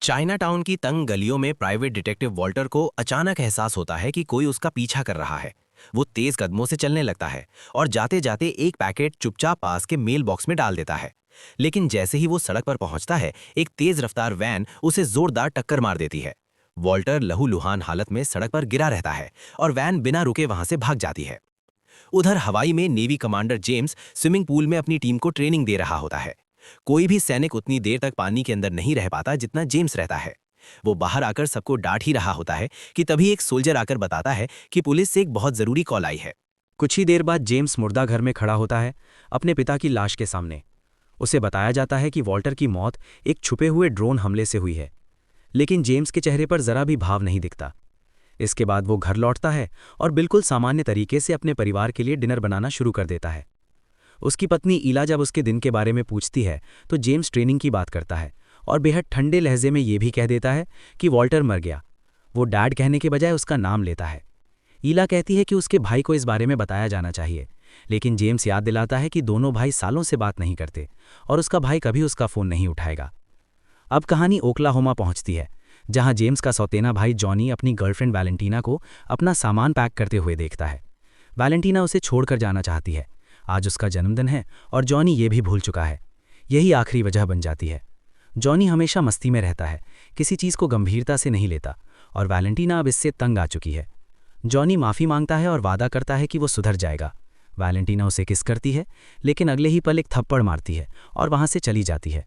China town की तंग गलियों में प्राइवेट डिटेक्टिव वॉल्टर को अचानक एहसास होता है कि कोई उसका पीछा कर रहा है। वो तेज कदमों से चलने लगता है और जाते जाते एक पैकेट चुपचाप पास के मेल बॉक्स में डाल देता है। लेकिन जैसे ही वो सड़क पर पहुंचता है, एक तेज रफ्तार वैन उसे जोरदार टक्कर मार देती है। वॉल्टर लहूलुहान हालत में सड़क पर गिरा रहता है और वैन बिना रुके वहां से भाग जाती है। उधर हवाई में navy commander James swimming pool में अपनी टीम को ट्रेनिंग दे रहा होता है। कोई भी सैनिक उतनी देर तक पानी के अंदर नहीं रह पाता जितना जेम्स रहता है। वो बाहर आकर सबको डांट ही रहा होता है कि तभी एक सोल्जर आकर बताता है कि पुलिस से एक बहुत जरूरी कॉल आई है। कुछ ही देर बाद जेम्स मुर्दा घर में खड़ा होता है, अपने पिता की लाश के सामने। उसे बताया जाता है कि वॉल्टर की मौत एक छुपे हुए ड्रोन हमले से हुई है, लेकिन जेम्स के चेहरे पर जरा भी भाव नहीं दिखता। इसके बाद वो घर लौटता है और बिल्कुल सामान्य तरीके से अपने परिवार के लिए डिनर बनाना शुरू कर देता है। उसकी पत्नी ईला जब उसके दिन के बारे में पूछती है तो जेम्स ट्रेनिंग की बात करता है और बेहद ठंडे लहजे में ये भी कह देता है कि वॉल्टर मर गया। वो डैड कहने के बजाय उसका नाम लेता है। ईला कहती है कि उसके भाई को इस बारे में बताया जाना चाहिए, लेकिन जेम्स याद दिलाता है कि दोनों भाई सालों से बात नहीं करते और उसका भाई कभी उसका फ़ोन नहीं उठाएगा। अब कहानी ओक्लाहोमा पहुंचती है, जहां जेम्स का सौतेना भाई जॉनी अपनी गर्लफ्रेंड वैलेंटीना को अपना सामान पैक करते हुए देखता है। वैलेंटीना उसे छोड़कर जाना चाहती है। आज उसका जन्मदिन है और जॉनी ये भी भूल चुका है। यही आखिरी वजह बन जाती है। जॉनी हमेशा मस्ती में रहता है, किसी चीज़ को गंभीरता से नहीं लेता, और वैलेंटीना अब इससे तंग आ चुकी है। जॉनी माफ़ी मांगता है और वादा करता है कि वो सुधर जाएगा। वैलेंटीना उसे किस करती है, लेकिन अगले ही पल एक थप्पड़ मारती है और वहाँ से चली जाती है।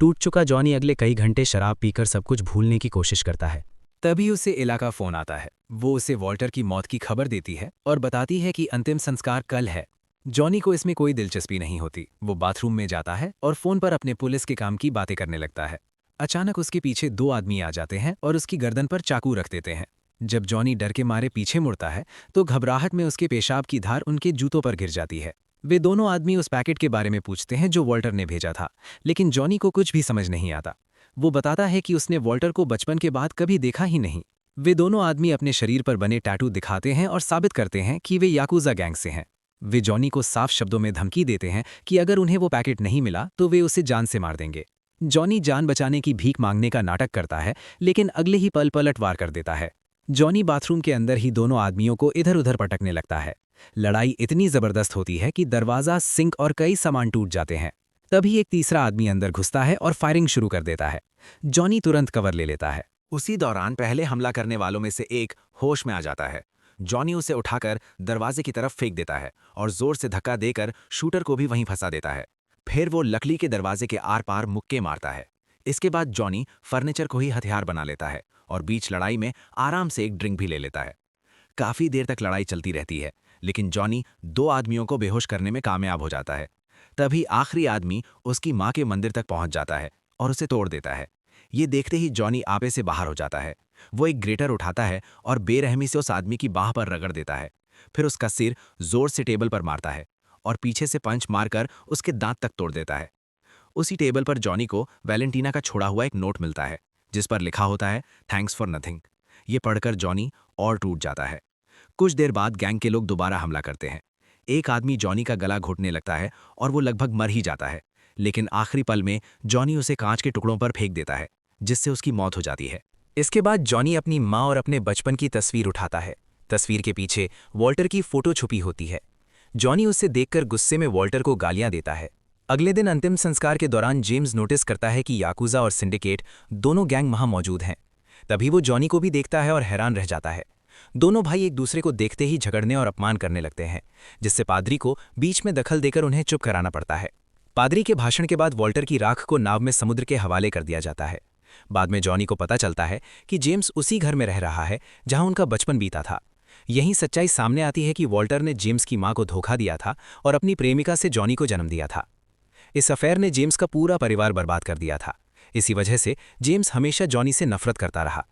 टूट चुका जॉनी अगले कई घंटे शराब पीकर सब कुछ भूलने की कोशिश करता है। तभी उसे इला का फोन आता है। वो उसे वॉल्टर की मौत की खबर देती है और बताती है कि अंतिम संस्कार कल है। जॉनी को इसमें कोई दिलचस्पी नहीं होती। वो बाथरूम में जाता है और फोन पर अपने पुलिस के काम की बातें करने लगता है। अचानक उसके पीछे दो आदमी आ जाते हैं और उसकी गर्दन पर चाकू रख देते हैं। जब जॉनी डर के मारे पीछे मुड़ता है तो घबराहट में उसके पेशाब की धार उनके जूतों पर गिर जाती है। वे दोनों आदमी उस पैकेट के बारे में पूछते हैं जो वॉल्टर ने भेजा था, लेकिन जॉनी को कुछ भी समझ नहीं आता। वो बताता है कि उसने वॉल्टर को बचपन के बाद कभी देखा ही नहीं। वे दोनों आदमी अपने शरीर पर बने टैटू दिखाते हैं और साबित करते हैं कि वे याकूजा गैंग से हैं। वे जॉनी को साफ शब्दों में धमकी देते हैं कि अगर उन्हें वो पैकेट नहीं मिला तो वे उसे जान से मार देंगे। जॉनी जान बचाने की भीख मांगने का नाटक करता है, लेकिन अगले ही पल पलटवार कर देता है। जॉनी बाथरूम के अंदर ही दोनों आदमियों को इधर उधर पटकने लगता है। लड़ाई इतनी जबरदस्त होती है कि दरवाजा, सिंक और कई सामान टूट जाते हैं। तभी एक तीसरा आदमी अंदर घुसता है और फायरिंग शुरू कर देता है। जॉनी तुरंत कवर ले लेता है। उसी दौरान पहले हमला करने वालों में से एक होश में आ जाता है। जॉनी उसे उठाकर दरवाजे की तरफ फेंक देता है और जोर से धक्का देकर शूटर को भी वहीं फंसा देता है। फिर वो लकड़ी के दरवाजे के आर पार मुक्के मारता है। इसके बाद जॉनी फर्नीचर को ही हथियार बना लेता है और बीच लड़ाई में आराम से एक ड्रिंक भी ले लेता है। काफी देर तक लड़ाई चलती रहती है, लेकिन जॉनी दो आदमियों को बेहोश करने में कामयाब हो जाता है। तभी आखिरी आदमी उसकी मां के मंदिर तक पहुंच जाता है और उसे तोड़ देता है। ये देखते ही जॉनी आपे से बाहर हो जाता है। वो एक ग्रेटर उठाता है और बेरहमी से उस आदमी की बाह पर रगड़ देता है। फिर उसका सिर जोर से टेबल पर मारता है और पीछे से पंच मारकर उसके दांत तक तोड़ देता है। उसी टेबल पर जॉनी को वैलेंटीना का छोड़ा हुआ एक नोट मिलता है, जिस पर लिखा होता है, थैंक्स फॉर नथिंग। ये पढ़कर जॉनी और टूट जाता है। कुछ देर बाद गैंग के लोग दोबारा हमला करते हैं। एक आदमी जॉनी का गला घोटने लगता है और वो लगभग मर ही जाता है, लेकिन आखिरी पल में जॉनी उसे कांच के टुकड़ों पर फेंक देता है, जिससे उसकी मौत हो जाती है। इसके बाद जॉनी अपनी माँ और अपने बचपन की तस्वीर उठाता है। तस्वीर के पीछे वॉल्टर की फोटो छुपी होती है। जॉनी उससे देखकर गुस्से में वॉल्टर को गालियां देता है। अगले दिन अंतिम संस्कार के दौरान जेम्स नोटिस करता है कि याकूजा और सिंडिकेट दोनों गैंग वहां मौजूद हैं। तभी वो जॉनी को भी देखता है और हैरान रह जाता है। दोनों भाई एक दूसरे को देखते ही झगड़ने और अपमान करने लगते हैं, जिससे पादरी को बीच में दखल देकर उन्हें चुप कराना पड़ता है। पादरी के भाषण के बाद वॉल्टर की राख को नाव में समुद्र के हवाले कर दिया जाता है। बाद में जॉनी को पता चलता है कि जेम्स उसी घर में रह रहा है जहां उनका बचपन बीता था। यही सच्चाई सामने आती है कि वॉल्टर ने जेम्स की मां को धोखा दिया था और अपनी प्रेमिका से जॉनी को जन्म दिया था। इस अफेयर ने जेम्स का पूरा परिवार बर्बाद कर दिया था। इसी वजह से जेम्स हमेशा जॉनी से नफरत करता रहा।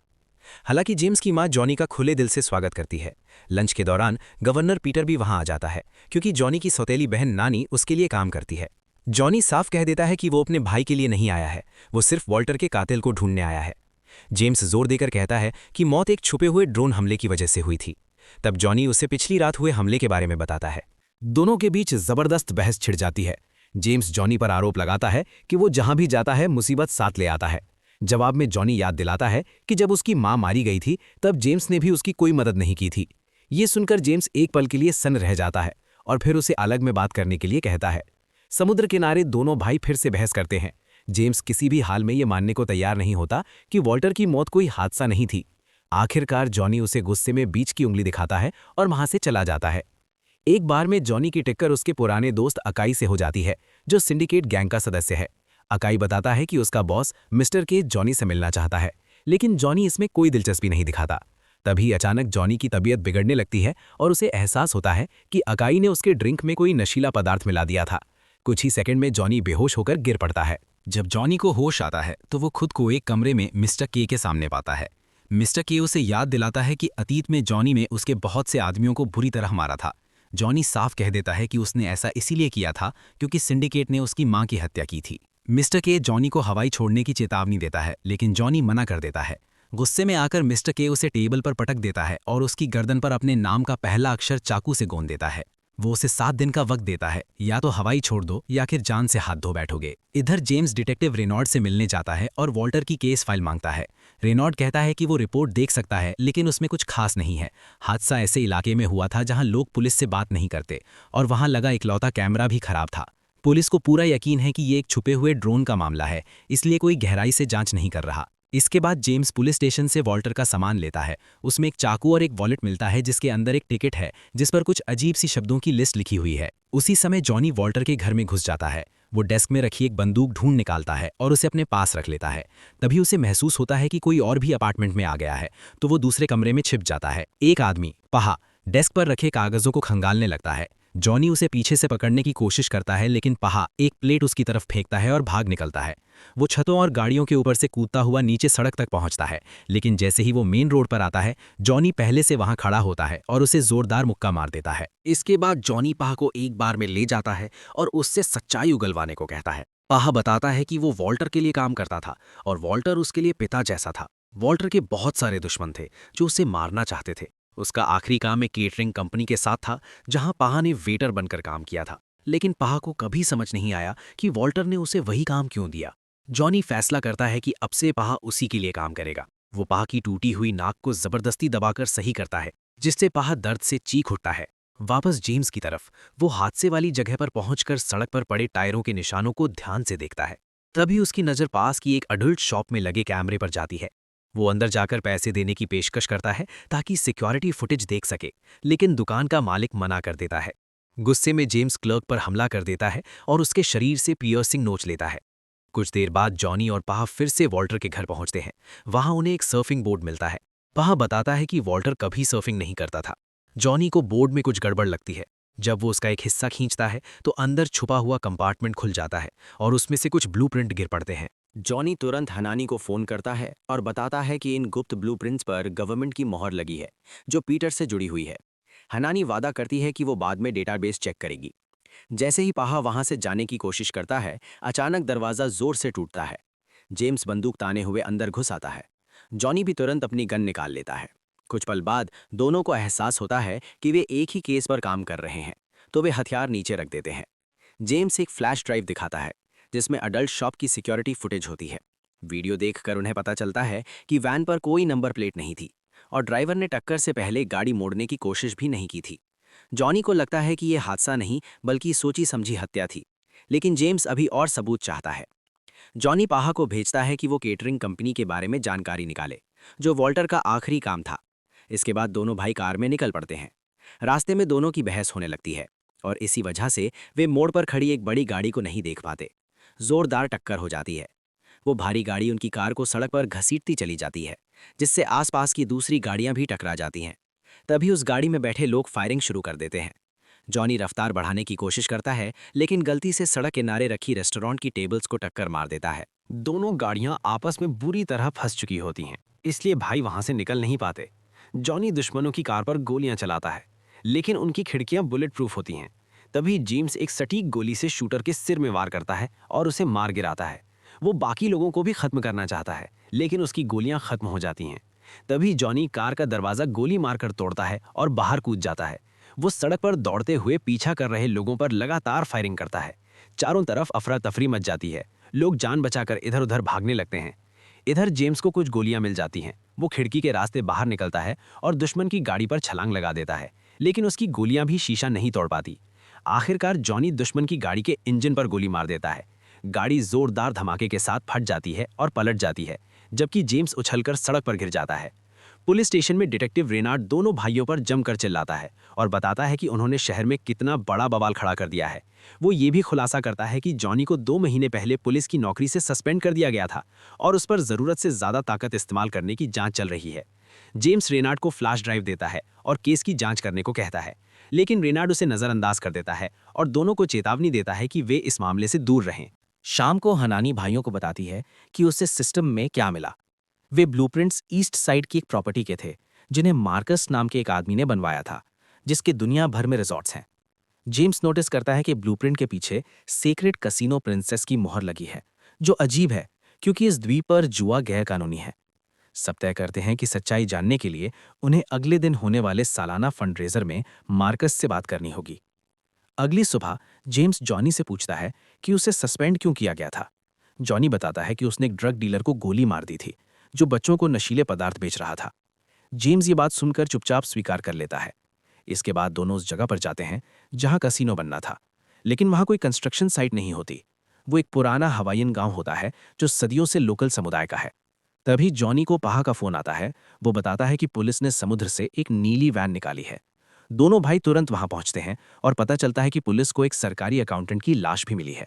हालांकि जेम्स की मां जॉनी का खुले दिल से स्वागत करती है। लंच के दौरान गवर्नर पीटर भी वहां आ जाता है, क्योंकि जॉनी की सौतेली बहन नानी उसके लिए काम करती है। जॉनी साफ कह देता है कि वो अपने भाई के लिए नहीं आया है, वो सिर्फ वॉल्टर के कातिल को ढूंढने आया है। जेम्स जोर देकर कहता है कि मौत एक छुपे हुए ड्रोन हमले की वजह से हुई थी। तब जॉनी उसे पिछली रात हुए हमले के बारे में बताता है। दोनों के बीच जबरदस्त बहस छिड़ जाती है। जेम्स जॉनी पर आरोप लगाता है कि वो जहां भी जाता है मुसीबत साथ ले आता है। जवाब में जॉनी याद दिलाता है कि जब उसकी मां मारी गई थी तब जेम्स ने भी उसकी कोई मदद नहीं की थी। ये सुनकर जेम्स एक पल के लिए सन्न रह जाता है और फिर उसे अलग में बात करने के लिए कहता है। समुद्र किनारे दोनों भाई फिर से बहस करते हैं। जेम्स किसी भी हाल में ये मानने को तैयार नहीं होता कि वॉल्टर की मौत कोई हादसा नहीं थी। आखिरकार जॉनी उसे गुस्से में बीच की उंगली दिखाता है और वहां से चला जाता है। एक बार में जॉनी की टक्कर उसके पुराने दोस्त अकाई से हो जाती है, जो सिंडिकेट गैंग का सदस्य है। अकाई बताता है कि उसका बॉस मिस्टर के जॉनी से मिलना चाहता है, लेकिन जॉनी इसमें कोई दिलचस्पी नहीं दिखाता। तभी अचानक जॉनी की तबीयत बिगड़ने लगती है और उसे एहसास होता है कि अकाई ने उसके ड्रिंक में कोई नशीला पदार्थ मिला दिया था। कुछ ही सेकंड में जॉनी बेहोश होकर गिर पड़ता है। जब जॉनी को होश आता है तो वो खुद को एक कमरे में मिस्टर के सामने पाता है। मिस्टर के उसे याद दिलाता है कि अतीत में जॉनी ने उसके बहुत से आदमियों को बुरी तरह मारा था। जॉनी साफ कह देता है कि उसने ऐसा इसीलिए किया था क्योंकि सिंडिकेट ने उसकी मां की हत्या की थी। मिस्टर के जॉनी को हवाई छोड़ने की चेतावनी देता है, लेकिन जॉनी मना कर देता है। गुस्से में आकर मिस्टर के उसे टेबल पर पटक देता है और उसकी गर्दन पर अपने नाम का पहला अक्षर चाकू से गोंद देता है। वो उसे 7 दिन का वक्त देता है, या तो हवाई छोड़ दो या फिर जान से हाथ धो बैठोगे। इधर जेम्स डिटेक्टिव रेनॉल्ड से मिलने जाता है और वॉल्टर की केस फाइल मांगता है। रेनॉल्ड कहता है कि वो रिपोर्ट देख सकता है, लेकिन उसमें कुछ खास नहीं है। हादसा ऐसे इलाके में हुआ था जहां लोग पुलिस से बात नहीं करते और वहां लगा इकलौता कैमरा भी खराब था। पुलिस को पूरा यकीन है कि ये एक छुपे हुए ड्रोन का मामला है, इसलिए कोई गहराई से जांच नहीं कर रहा। इसके बाद जेम्स पुलिस स्टेशन से वॉल्टर का सामान लेता है। उसमें एक चाकू और एक वॉलेट मिलता है जिसके अंदर एक टिकट है जिस पर कुछ अजीब सी शब्दों की लिस्ट लिखी हुई है। उसी समय जॉनी वॉल्टर के घर में घुस जाता है। वो डेस्क में रखी एक बंदूक ढूंढ निकालता है और उसे अपने पास रख लेता है। तभी उसे महसूस होता है कि कोई और भी अपार्टमेंट में आ गया है, तो वो दूसरे कमरे में छिप जाता है। एक आदमी पहा डेस्क पर रखे कागजों को खंगालने लगता है। जॉनी उसे पीछे से पकड़ने की कोशिश करता है, लेकिन पहा एक प्लेट उसकी तरफ फेंकता है और भाग निकलता है। वो छतों और गाड़ियों के ऊपर से कूदता हुआ नीचे सड़क तक पहुंचता है, लेकिन जैसे ही वो मेन रोड पर आता है, जॉनी पहले से वहां खड़ा होता है और उसे जोरदार मुक्का मार देता है। इसके बाद जॉनी पहा को एक बार में ले जाता है और उससे सच्चाई उगलवाने को कहता है। पहा बताता है कि वो वॉल्टर के लिए काम करता था और वॉल्टर उसके लिए पिता जैसा था। वॉल्टर के बहुत सारे दुश्मन थे जो उसे मारना चाहते थे। उसका आखिरी काम एक केटरिंग कंपनी के साथ था जहां पहा ने वेटर बनकर काम किया था, लेकिन पहा को कभी समझ नहीं आया कि वॉल्टर ने उसे वही काम क्यों दिया। जॉनी फैसला करता है कि अब से पहा उसी के लिए काम करेगा। वो पहा की टूटी हुई नाक को जबरदस्ती दबाकर सही करता है, जिससे पहा दर्द से चीख उठता है। वापस जेम्स की तरफ वो हादसे वाली जगह पर पहुंचकर सड़क पर पड़े टायरों के निशानों को ध्यान से देखता है। तभी उसकी नजर पास की एक अडल्ट शॉप में लगे कैमरे पर जाती है। वो अंदर जाकर पैसे देने की पेशकश करता है ताकि सिक्योरिटी फुटेज देख सके, लेकिन दुकान का मालिक मना कर देता है। गुस्से में जेम्स क्लर्क पर हमला कर देता है और उसके शरीर से पियर्सिंग नोच लेता है। कुछ देर बाद जॉनी और पहा फिर से वॉल्टर के घर पहुंचते हैं। वहां उन्हें एक सर्फिंग बोर्ड मिलता है। पहा बताता है कि वॉल्टर कभी सर्फिंग नहीं करता था। जॉनी को बोर्ड में कुछ गड़बड़ लगती है। जब वो उसका एक हिस्सा खींचता है तो अंदर छुपा हुआ कंपार्टमेंट खुल जाता है और उसमें से कुछ ब्लूप्रिंट गिर पड़ते हैं। जॉनी तुरंत हनानी को फोन करता है और बताता है कि इन गुप्त ब्लूप्रिंट्स पर गवर्नमेंट की मोहर लगी है जो पीटर से जुड़ी हुई है। हनानी वादा करती है कि वो बाद में डेटाबेस चेक करेगी। जैसे ही पहा वहां से जाने की कोशिश करता है, अचानक दरवाजा जोर से टूटता है। जेम्स बंदूक ताने हुए अंदर घुस आता है। जॉनी भी तुरंत अपनी गन निकाल लेता है। कुछ पल बाद दोनों को एहसास होता है कि वे एक ही केस पर काम कर रहे हैं, तो वे हथियार नीचे रख देते हैं। जेम्स एक फ्लैश ड्राइव दिखाता है जिसमें अडल्ट शॉप की सिक्योरिटी फुटेज होती है। वीडियो देखकर उन्हें पता चलता है कि वैन पर कोई नंबर प्लेट नहीं थी और ड्राइवर ने टक्कर से पहले गाड़ी मोड़ने की कोशिश भी नहीं की थी। जॉनी को लगता है कि यह हादसा नहीं बल्कि सोची समझी हत्या थी, लेकिन जेम्स अभी और सबूत चाहता है। जॉनी पाहा को भेजता है कि वो केटरिंग कंपनी के बारे में जानकारी निकाले, जो वॉल्टर का आखिरी काम था। इसके बाद दोनों भाई कार में निकल पड़ते हैं। रास्ते में दोनों की बहस होने लगती है और इसी वजह से वे मोड़ पर खड़ी एक बड़ी गाड़ी को नहीं देख पाते। जोरदार टक्कर हो जाती है। वो भारी गाड़ी उनकी कार को सड़क पर घसीटती चली जाती है, जिससे आसपास की दूसरी गाड़ियां भी टकरा जाती हैं। तभी उस गाड़ी में बैठे लोग फायरिंग शुरू कर देते हैं। जॉनी रफ्तार बढ़ाने की कोशिश करता है, लेकिन गलती से सड़क किनारे रखी रेस्टोरेंट की टेबल्स को टक्कर मार देता है। दोनों गाड़ियां आपस में बुरी तरह फंस चुकी होती हैं, इसलिए भाई वहां से निकल नहीं पाते। जॉनी दुश्मनों की कार पर गोलियां चलाता है, लेकिन उनकी खिड़कियां बुलेट प्रूफ होती हैं। तभी जेम्स एक सटीक गोली से शूटर के सिर में वार करता है और उसे मार गिराता है। वो बाकी लोगों को भी खत्म करना चाहता है, लेकिन उसकी गोलियां खत्म हो जाती हैं। तभी जॉनी कार का दरवाजा गोली मारकर तोड़ता है और बाहर कूद जाता है। वो सड़क पर दौड़ते हुए पीछा कर रहे लोगों पर लगातार फायरिंग करता है। चारों तरफ अफरा तफरी मच जाती है। लोग जान बचाकर इधर उधर भागने लगते हैं। इधर जेम्स को कुछ गोलियां मिल जाती हैं। वो खिड़की के रास्ते बाहर निकलता है और दुश्मन की गाड़ी पर छलांग लगा देता है, लेकिन उसकी गोलियां भी शीशा नहीं तोड़ पाती। आखिरकार जॉनी दुश्मन की गाड़ी के इंजन पर गोली मार देता है। गाड़ी जोरदार धमाके के साथ फट जाती है और पलट जाती है, जबकि जेम्स उछलकर सड़क पर गिर जाता है। पुलिस स्टेशन में डिटेक्टिव रेनार्ड दोनों भाइयों पर जमकर चिल्लाता है और बताता है कि उन्होंने शहर में कितना बड़ा बवाल खड़ा कर दिया है। वो ये भी खुलासा करता है कि जॉनी को 2 महीने पहले पुलिस की नौकरी से सस्पेंड कर दिया गया था और उस पर जरूरत से ज्यादा ताकत इस्तेमाल करने की जांच चल रही है। जेम्स रेनार्ड को फ्लैश ड्राइव देता है और केस की जांच करने को कहता है, लेकिन रेनार्ड उसे नजरअंदाज कर देता है और दोनों को चेतावनी देता है कि वे इस मामले से दूर रहें। शाम को हनानी भाइयों को बताती है कि उसे सिस्टम में क्या मिला। वे ब्लूप्रिंट्स ईस्ट साइड की एक प्रॉपर्टी के थे, जिन्हें मार्कस नाम के एक आदमी ने बनवाया था, जिसके दुनिया भर में रिजॉर्ट्स हैं। जेम्स नोटिस करता है कि ब्लूप्रिंट के पीछे सेक्रेट कसिनो प्रिंसेस की मोहर लगी है, जो अजीब है क्योंकि इस द्वीप पर जुआ गैर कानूनी है। सब तय करते हैं कि सच्चाई जानने के लिए उन्हें अगले दिन होने वाले सालाना फंडरेजर में मार्कस से बात करनी होगी। अगली सुबह जेम्स जॉनी से पूछता है कि उसे सस्पेंड क्यों किया गया था। जॉनी बताता है कि उसने एक ड्रग डीलर को गोली मार दी थी, जो बच्चों को नशीले पदार्थ बेच रहा था। जेम्स ये बात सुनकर चुपचाप स्वीकार कर लेता है। इसके बाद दोनों उस जगह पर जाते हैं जहां कसिनो बनना था, लेकिन वहां कोई कंस्ट्रक्शन साइट नहीं होती। वो एक पुराना हवाईयन गांव होता है जो सदियों से लोकल समुदाय का है। तभी जॉनी को पाहा का फोन आता है। वो बताता है कि पुलिस ने समुद्र से एक नीली वैन निकाली है। दोनों भाई तुरंत वहां पहुंचते हैं और पता चलता है कि पुलिस को एक सरकारी अकाउंटेंट की लाश भी मिली है।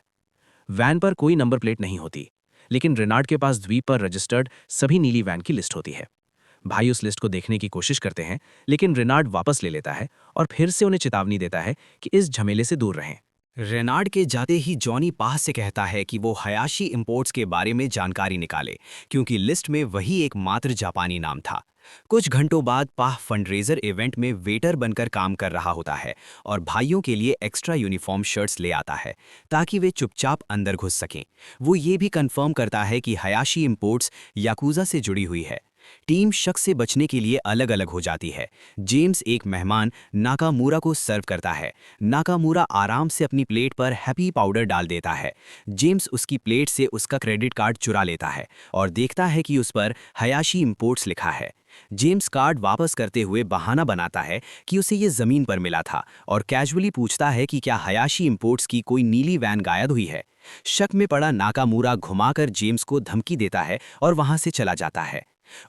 वैन पर कोई नंबर प्लेट नहीं होती, लेकिन रेनार्ड के पास द्वीप पर रजिस्टर्ड सभी नीली वैन की लिस्ट होती है। भाई उस लिस्ट को देखने की कोशिश करते हैं, लेकिन रेनार्ड वापस ले लेता है और फिर से उन्हें चेतावनी देता है कि इस झमेले से दूर रहें। रेनार्ड के जाते ही जॉनी पाह से कहता है कि वो हयाशी इंपोर्ट्स के बारे में जानकारी निकाले, क्योंकि लिस्ट में वही एकमात्र जापानी नाम था। कुछ घंटों बाद पाह फंडरेजर इवेंट में वेटर बनकर काम कर रहा होता है और भाइयों के लिए एक्स्ट्रा यूनिफॉर्म शर्ट्स ले आता है ताकि वे चुपचाप अंदर घुस सकें। वो ये भी कंफर्म करता है कि हयाशी इंपोर्ट्स याकुजा से जुड़ी हुई है। टीम शक से बचने के लिए अलग अलग हो जाती है। जेम्स एक मेहमान नाकामूरा को सर्व करता है। नाकामूरा आराम से अपनी प्लेट पर हैप्पी पाउडर डाल देता है। जेम्स उसकी प्लेट से उसका क्रेडिट कार्ड चुरा लेता है और देखता है कि उस पर हयाशी इंपोर्ट्स लिखा है। जेम्स कार्ड वापस करते हुए बहाना बनाता है कि उसे ये जमीन पर मिला था और कैजुअली पूछता है कि क्या हयाशी इंपोर्ट्स की कोई नीली वैन गायब हुई है। शक में पड़ा नाकामूरा घुमाकर जेम्स को धमकी देता है और वहां से चला जाता है।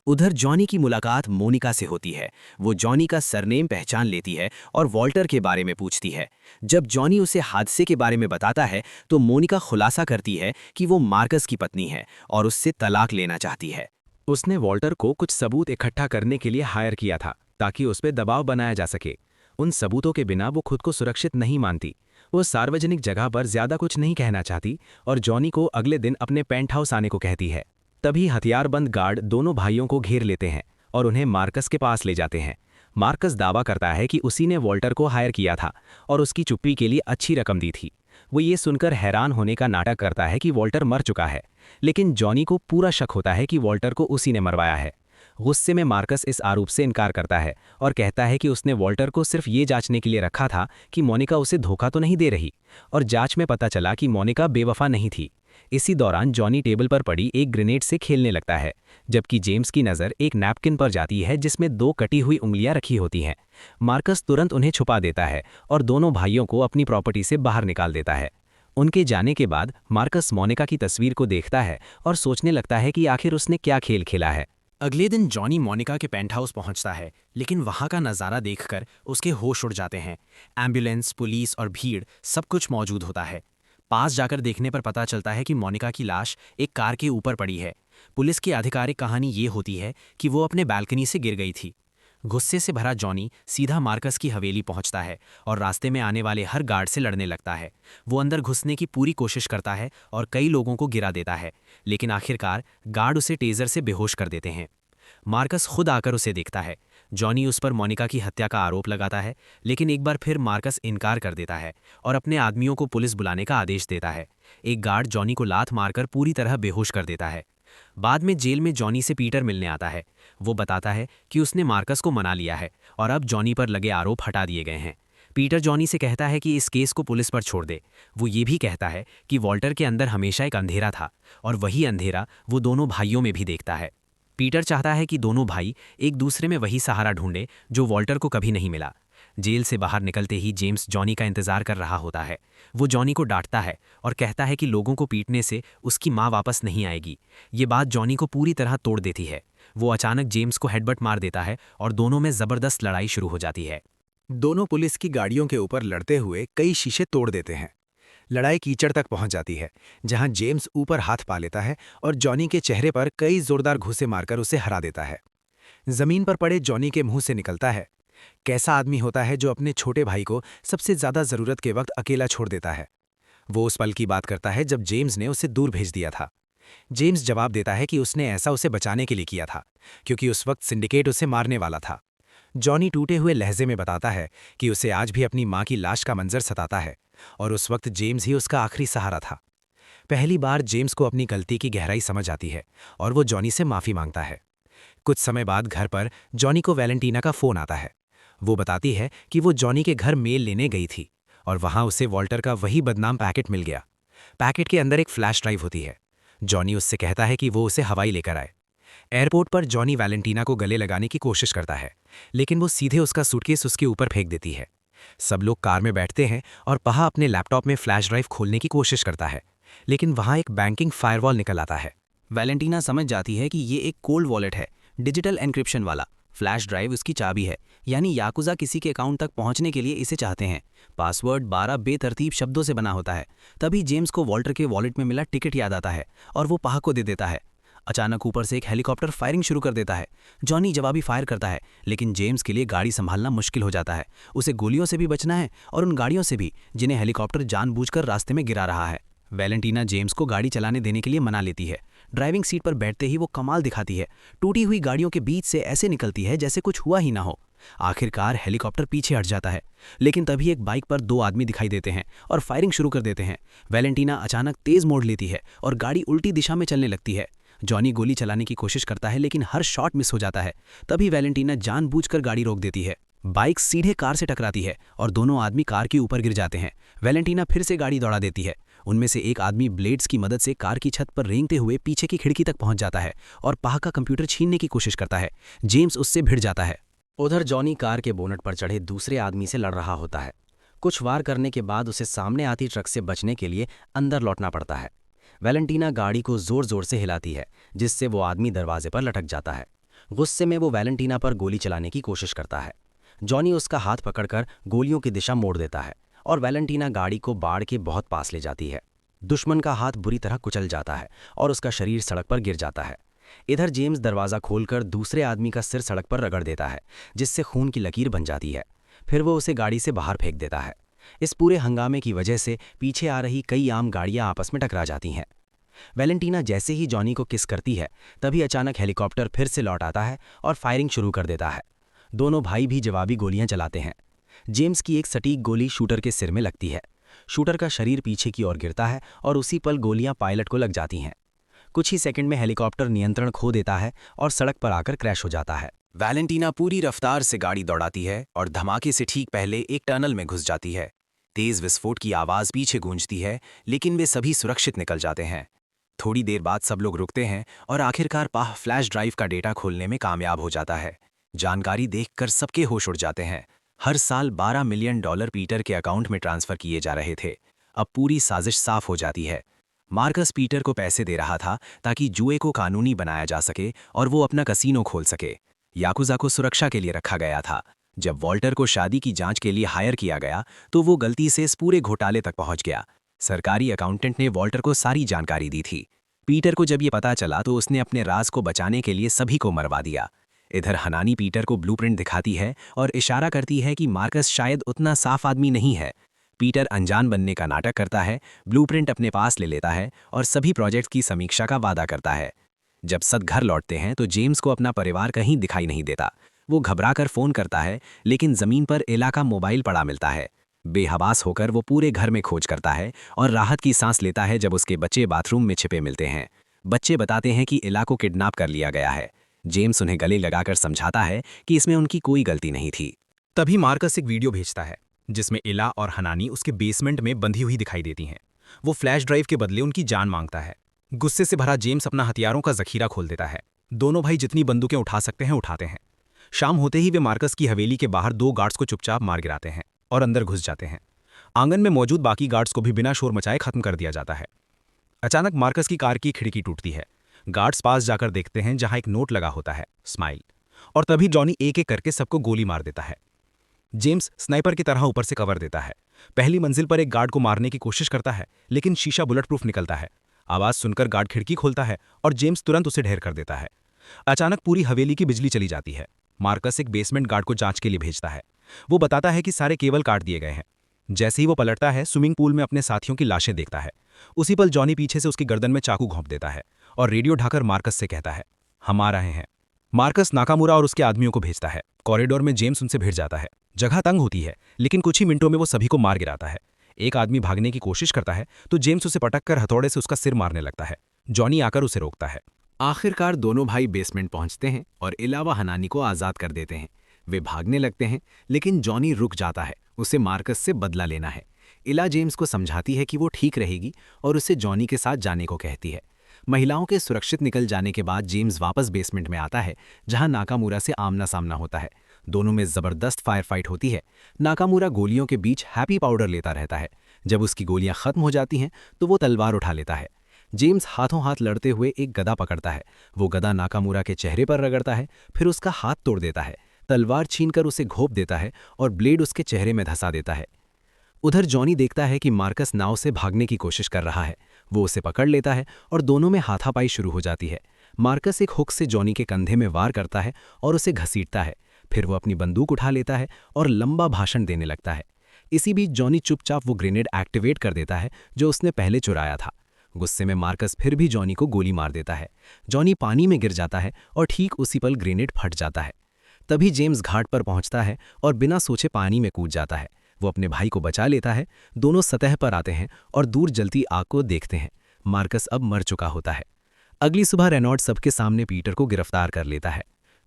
उधर जॉनी की मुलाकात मोनिका से होती है। वो जॉनी का सरनेम पहचान लेती है और वॉल्टर के बारे में पूछती है। जब जॉनी उसे हादसे के बारे में बताता है तो मोनिका खुलासा करती है कि वो मार्कस की पत्नी है और उससे तलाक लेना चाहती है। उसने वॉल्टर को कुछ सबूत इकट्ठा करने के लिए हायर किया था ताकि उस पर दबाव बनाया जा सके। उन सबूतों के बिना वो खुद को सुरक्षित नहीं मानती। वो सार्वजनिक जगह पर ज्यादा कुछ नहीं कहना चाहती और जॉनी को अगले दिन अपने पेंट हाउस आने को कहती है। तभी हथियारबंद गार्ड दोनों भाइयों को घेर लेते हैं और उन्हें मार्कस के पास ले जाते हैं। मार्कस दावा करता है कि उसी ने वॉल्टर को हायर किया था और उसकी चुप्पी के लिए अच्छी रकम दी थी। वो ये सुनकर हैरान होने का नाटक करता है कि वॉल्टर मर चुका है, लेकिन जॉनी को पूरा शक होता है कि वॉल्टर को उसी ने मरवाया है। गुस्से में मार्कस इस आरोप से इनकार करता है और कहता है कि उसने वॉल्टर को सिर्फ ये जांचने के लिए रखा था कि मोनिका उसे धोखा तो नहीं दे रही, और जांच में पता चला कि मोनिका बेवफा नहीं थी। इसी दौरान जॉनी टेबल पर पड़ी एक ग्रेनेड से खेलने लगता है, जबकि जेम्स की नज़र एक नैपकिन पर जाती है जिसमें 2 कटी हुई उंगलियां रखी होती हैं। मार्कस तुरंत उन्हें छुपा देता है और दोनों भाइयों को अपनी प्रॉपर्टी से बाहर निकाल देता है। उनके जाने के बाद मार्कस मोनिका की तस्वीर को देखता है और सोचने लगता है कि आखिर उसने क्या खेल खेला है। अगले दिन जॉनी मोनिका के पेंट हाउस पहुंचता है, लेकिन वहां का नज़ारा देखकर उसके होश उड़ जाते हैं। एम्बुलेंस, पुलिस और भीड़ सब कुछ मौजूद होता है। पास जाकर देखने पर पता चलता है कि मोनिका की लाश एक कार के ऊपर पड़ी है। पुलिस की आधिकारिक कहानी ये होती है कि वो अपने बालकनी से गिर गई थी। गुस्से से भरा जॉनी सीधा मार्कस की हवेली पहुंचता है और रास्ते में आने वाले हर गार्ड से लड़ने लगता है। वो अंदर घुसने की पूरी कोशिश करता है और कई लोगों को गिरा देता है, लेकिन आखिरकार गार्ड उसे टेजर से बेहोश कर देते हैं। मार्कस खुद आकर उसे देखता है। जॉनी उस पर मोनिका की हत्या का आरोप लगाता है, लेकिन एक बार फिर मार्कस इनकार कर देता है और अपने आदमियों को पुलिस बुलाने का आदेश देता है। एक गार्ड जॉनी को लात मारकर पूरी तरह बेहोश कर देता है। बाद में जेल में जॉनी से पीटर मिलने आता है। वो बताता है कि उसने मार्कस को मना लिया है और अब जॉनी पर लगे आरोप हटा दिए गए हैं। पीटर जॉनी से कहता है कि इस केस को पुलिस पर छोड़ दे। वो ये भी कहता है कि वॉल्टर के अंदर हमेशा एक अंधेरा था और वही अंधेरा वो दोनों भाइयों में भी देखता है। पीटर चाहता है कि दोनों भाई एक दूसरे में वही सहारा ढूंढे जो वॉल्टर को कभी नहीं मिला। जेल से बाहर निकलते ही जेम्स जॉनी का इंतजार कर रहा होता है। वो जॉनी को डांटता है और कहता है कि लोगों को पीटने से उसकी माँ वापस नहीं आएगी। ये बात जॉनी को पूरी तरह तोड़ देती है। वो अचानक जेम्स को हेडबट मार देता है और दोनों में जबरदस्त लड़ाई शुरू हो जाती है। दोनों पुलिस की गाड़ियों के ऊपर लड़ते हुए कई शीशे तोड़ देते हैं। लड़ाई कीचड़ तक पहुंच जाती है, जहां जेम्स ऊपर हाथ पा लेता है और जॉनी के चेहरे पर कई जोरदार घूंसे मारकर उसे हरा देता है। जमीन पर पड़े जॉनी के मुंह से निकलता है, कैसा आदमी होता है जो अपने छोटे भाई को सबसे ज्यादा जरूरत के वक्त अकेला छोड़ देता है। वो उस पल की बात करता है जब जेम्स ने उसे दूर भेज दिया था। जेम्स जवाब देता है कि उसने ऐसा उसे बचाने के लिए किया था, क्योंकि उस वक्त सिंडिकेट उसे मारने वाला था। जॉनी टूटे हुए लहजे में बताता है कि उसे आज भी अपनी मां की लाश का मंजर सताता है और उस वक्त जेम्स ही उसका आखिरी सहारा था। पहली बार जेम्स को अपनी गलती की गहराई समझ आती है और वो जॉनी से माफी मांगता है। कुछ समय बाद घर पर जॉनी को वैलेंटीना का फोन आता है। वो बताती है कि वो जॉनी के घर मेल लेने गई थी और वहां उसे वॉल्टर का वही बदनाम पैकेट मिल गया। पैकेट के अंदर एक फ्लैश ड्राइव होती है। जॉनी उससे कहता है कि वो उसे हवाई लेकर आए। एयरपोर्ट पर जॉनी वैलेंटीना को गले लगाने की कोशिश करता है, लेकिन वो सीधे उसका सूटकेस उसके ऊपर फेंक देती है। सब लोग कार में बैठते हैं और पहा अपने लैपटॉप में फ्लैश ड्राइव खोलने की कोशिश करता है, लेकिन वहां एक बैंकिंग फायरवॉल निकल आता है। वैलेंटीना समझ जाती है कि ये एक कोल्ड वॉलेट है, डिजिटल एन्क्रिप्शन वाला। फ्लैश ड्राइव उसकी चाबी है, यानी याकुजा किसी के अकाउंट तक पहुंचने के लिए इसे चाहते हैं। पासवर्ड 12 बेतरतीब शब्दों से बना होता है। तभी जेम्स को वॉल्टर के वॉलेट में मिला टिकट याद आता है और वो पहा को दे देता है। अचानक ऊपर से एक हेलीकॉप्टर फायरिंग शुरू कर देता है। जॉनी जवाबी फायर करता है, लेकिन जेम्स के लिए गाड़ी संभालना मुश्किल हो जाता है। उसे गोलियों से भी बचना है और उन गाड़ियों से भी जिन्हें हेलीकॉप्टर जानबूझकर रास्ते में गिरा रहा है। वैलेंटीना जेम्स को गाड़ी चलाने देने के लिए मना लेती है। ड्राइविंग सीट पर बैठते ही वो कमाल दिखाती है। टूटी हुई गाड़ियों के बीच से ऐसे निकलती है जैसे कुछ हुआ ही ना हो। आखिरकार हेलीकॉप्टर पीछे हट जाता है, लेकिन तभी एक बाइक पर 2 आदमी दिखाई देते हैं और फायरिंग शुरू कर देते हैं। वैलेंटीना अचानक तेज मोड़ लेती है और गाड़ी उल्टी दिशा में चलने लगती है। जॉनी गोली चलाने की कोशिश करता है, लेकिन हर शॉट मिस हो जाता है। तभी वैलेंटीना जानबूझकर गाड़ी रोक देती है। बाइक सीधे कार से टकराती है और दोनों आदमी कार के ऊपर गिर जाते हैं। वैलेंटीना फिर से गाड़ी दौड़ा देती है। उनमें से एक आदमी ब्लेड्स की मदद से कार की छत पर रेंगते हुए पीछे की खिड़की तक पहुंच जाता है और पहा का कंप्यूटर छीनने की कोशिश करता है। जेम्स उससे भिड़ जाता है। उधर जॉनी कार के बोनट पर चढ़े दूसरे आदमी से लड़ रहा होता है। कुछ वार करने के बाद उसे सामने आती ट्रक से बचने के लिए अंदर लौटना पड़ता है। वैलेंटीना गाड़ी को जोर जोर से हिलाती है, जिससे वो आदमी दरवाजे पर लटक जाता है। गुस्से में वो वैलेंटीना पर गोली चलाने की कोशिश करता है। जॉनी उसका हाथ पकड़कर गोलियों की दिशा मोड़ देता है और वैलेंटीना गाड़ी को बाढ़ के बहुत पास ले जाती है। दुश्मन का हाथ बुरी तरह कुचल जाता है और उसका शरीर सड़क पर गिर जाता है। इधर जेम्स दरवाज़ा खोलकर दूसरे आदमी का सिर सड़क पर रगड़ देता है, जिससे खून की लकीर बन जाती है। फिर वो उसे गाड़ी से बाहर फेंक देता है। इस पूरे हंगामे की वजह से पीछे आ रही कई आम गाड़ियां आपस में टकरा जाती हैं। वैलेंटीना जैसे ही जॉनी को किस करती है, तभी अचानक हेलीकॉप्टर फिर से लौट आता है और फायरिंग शुरू कर देता है। दोनों भाई भी जवाबी गोलियां चलाते हैं। जेम्स की एक सटीक गोली शूटर के सिर में लगती है। शूटर का शरीर पीछे की ओर गिरता है और उसी पल गोलियां पायलट को लग जाती हैं। कुछ ही सेकंड में हेलीकॉप्टर नियंत्रण खो देता है और सड़क पर आकर क्रैश हो जाता है। वैलेंटीना पूरी रफ्तार से गाड़ी दौड़ाती है और धमाके से ठीक पहले एक टनल में घुस जाती है। तेज विस्फोट की आवाज पीछे गूंजती है, लेकिन वे सभी सुरक्षित निकल जाते हैं। थोड़ी देर बाद सब लोग रुकते हैं और आखिरकार पाह फ्लैश ड्राइव का डेटा खोलने में कामयाब हो जाता है। जानकारी देखकर सबके होश उड़ जाते हैं। हर साल $12 मिलियन पीटर के अकाउंट में ट्रांसफर किए जा रहे थे। अब पूरी साजिश साफ हो जाती है। मार्कस पीटर को पैसे दे रहा था ताकि जुए को कानूनी बनाया जा सके और वो अपना कसीनो खोल सके। याकुजा को सुरक्षा के लिए रखा गया था। जब वॉल्टर को शादी की जांच के लिए हायर किया गया तो वो गलती से इस पूरे घोटाले तक पहुंच गया। सरकारी अकाउंटेंट ने वॉल्टर को सारी जानकारी दी थी। पीटर को जब ये पता चला तो उसने अपने राज को बचाने के लिए सभी को मरवा दिया। इधर हनानी पीटर को ब्लूप्रिंट दिखाती है और इशारा करती है कि मार्कस शायद उतना साफ आदमी नहीं है। पीटर अनजान बनने का नाटक करता है, ब्लूप्रिंट अपने पास ले लेता है और सभी प्रोजेक्ट की समीक्षा का वादा करता है। जब सब घर लौटते हैं तो जेम्स को अपना परिवार कहीं दिखाई नहीं देता। वो घबराकर फोन करता है, लेकिन जमीन पर एला का मोबाइल पड़ा मिलता है। बेहवास होकर वो पूरे घर में खोज करता है और राहत की सांस लेता है जब उसके बच्चे बाथरूम में छिपे मिलते हैं। बच्चे बताते हैं कि एला को किडनैप कर लिया गया है। जेम्स उन्हें गले लगाकर समझाता है कि इसमें उनकी कोई गलती नहीं थी। तभी मार्कस एक वीडियो भेजता है। जिसमें इला और हनानी उसके बेसमेंट में बंधी हुई दिखाई देती हैं। वो फ्लैश ड्राइव के बदले उनकी जान मांगता है। गुस्से से भरा जेम्स अपना हथियारों का जखीरा खोल देता है। दोनों भाई जितनी बंदूकें उठा सकते हैं उठाते हैं। शाम होते ही वे मार्कस की हवेली के बाहर 2 गार्ड्स को चुपचाप मार गिराते हैं और अंदर घुस जाते हैं। आंगन में मौजूद बाकी गार्ड्स को भी बिना शोर मचाए खत्म कर दिया जाता है। अचानक मार्कस की कार की खिड़की टूटती है। गार्ड्स पास जाकर देखते हैं जहां एक नोट लगा होता है, स्माइल। और तभी जॉनी एक एक करके सबको गोली मार देता है। जेम्स स्नाइपर की तरह ऊपर से कवर देता है। पहली मंजिल पर एक गार्ड को मारने की कोशिश करता है, लेकिन शीशा बुलेट प्रूफ निकलता है। आवाज सुनकर गार्ड खिड़की खोलता है और जेम्स तुरंत उसे ढेर कर देता है। अचानक पूरी हवेली की बिजली चली जाती है। मार्कस एक बेसमेंट गार्ड को जांच के लिए भेजता है। वो बताता है कि सारे केबल काट दिए गए हैं। जैसे ही वो पलटता है, स्विमिंग पूल में अपने साथियों की लाशें देखता है। उसी पल जॉनी पीछे से उसकी गर्दन में चाकू घोंप देता है और रेडियो ढाकर मार्कस से कहता है, हम आ रहे हैं। मार्कस नाकामुरा और उसके आदमियों को भेजता है। कॉरिडोर में जेम्स उनसे भिड़ जाता है। जगह तंग होती है, लेकिन कुछ ही मिनटों में वो सभी को मार गिराता है। एक आदमी भागने की कोशिश करता है तो जेम्स उसे पटक कर हथौड़े से उसका सिर मारने लगता है। जॉनी आकर उसे रोकता है। आखिरकार दोनों भाई बेसमेंट पहुंचते हैं और इलावा हनानी को आज़ाद कर देते हैं। वे भागने लगते हैं, लेकिन जॉनी रुक जाता है। उसे मार्कस से बदला लेना है। इला जेम्स को समझाती है कि वो ठीक रहेगी और उसे जॉनी के साथ जाने को कहती है। महिलाओं के सुरक्षित निकल जाने के बाद जेम्स वापस बेसमेंट में आता है, जहां नाकामुरा से आमना सामना होता है। दोनों में जबरदस्त फायर फाइट होती है। नाकामुरा गोलियों के बीच हैप्पी पाउडर लेता रहता है। जब उसकी गोलियां खत्म हो जाती हैं तो वो तलवार उठा लेता है। जेम्स हाथों हाथ लड़ते हुए एक गदा पकड़ता है। वो गदा नाकामुरा के चेहरे पर रगड़ता है, फिर उसका हाथ तोड़ देता है। तलवार छीनकर उसे घोंप देता है और ब्लेड उसके चेहरे में धंसा देता है। उधर जॉनी देखता है कि मार्कस नाव से भागने की कोशिश कर रहा है। वो उसे पकड़ लेता है और दोनों में हाथापाई शुरू हो जाती है। मार्कस एक हुक से जॉनी के कंधे में वार करता है और उसे घसीटता है। फिर वो अपनी बंदूक उठा लेता है और लंबा भाषण देने लगता है। इसी बीच जॉनी चुपचाप वो ग्रेनेड एक्टिवेट कर देता है जो उसने पहले चुराया था। गुस्से में मार्कस फिर भी जॉनी को गोली मार देता है। जॉनी पानी में गिर जाता है और ठीक उसी पल ग्रेनेड फट जाता है। तभी जेम्स घाट पर पहुंचता है और बिना सोचे पानी में कूद जाता है। वो अपने भाई को बचा लेता है। दोनों सतह पर आते हैं और दूर जलती आग को देखते हैं। मार्कस अब मर चुका होता है। अगली सुबह रेनॉल्ड सबके सामने पीटर को गिरफ्तार कर लेता है।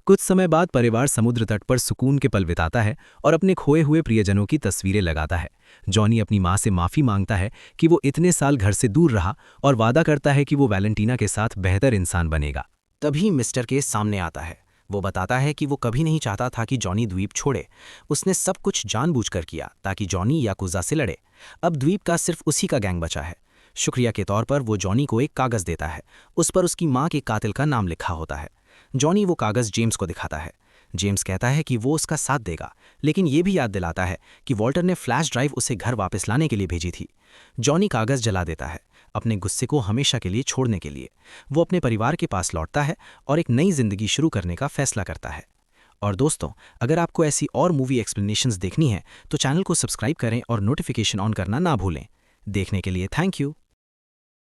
कुछ समय बाद परिवार समुद्र तट पर सुकून के पल बिताता है और अपने खोए हुए प्रियजनों की तस्वीरें लगाता है। जॉनी अपनी मां से माफ़ी मांगता है कि वो इतने साल घर से दूर रहा और वादा करता है कि वो वैलेंटीना के साथ बेहतर इंसान बनेगा। तभी मिस्टर के सामने आता है। वो बताता है कि वो कभी नहीं चाहता था कि जॉनी द्वीप छोड़े। उसने सब कुछ जानबूझकर किया ताकि जॉनी याकुजा से लड़े। अब द्वीप का सिर्फ उसी का गैंग बचा है। शुक्रिया के तौर पर वो जॉनी को एक कागज़ देता है। उस पर उसकी मां के कातिल का नाम लिखा होता है। जॉनी वो कागज़ जेम्स को दिखाता है। जेम्स कहता है कि वो उसका साथ देगा, लेकिन ये भी याद दिलाता है कि वॉल्टर ने फ्लैश ड्राइव उसे घर वापस लाने के लिए भेजी थी। जॉनी कागज़ जला देता है, अपने गुस्से को हमेशा के लिए छोड़ने के लिए। वो अपने परिवार के पास लौटता है और एक नई जिंदगी शुरू करने का फैसला करता है। और दोस्तों, अगर आपको ऐसी और मूवी एक्सप्लेनेशंस देखनी है तो चैनल को सब्सक्राइब करें और नोटिफिकेशन ऑन करना ना भूलें। देखने के लिए थैंक यू।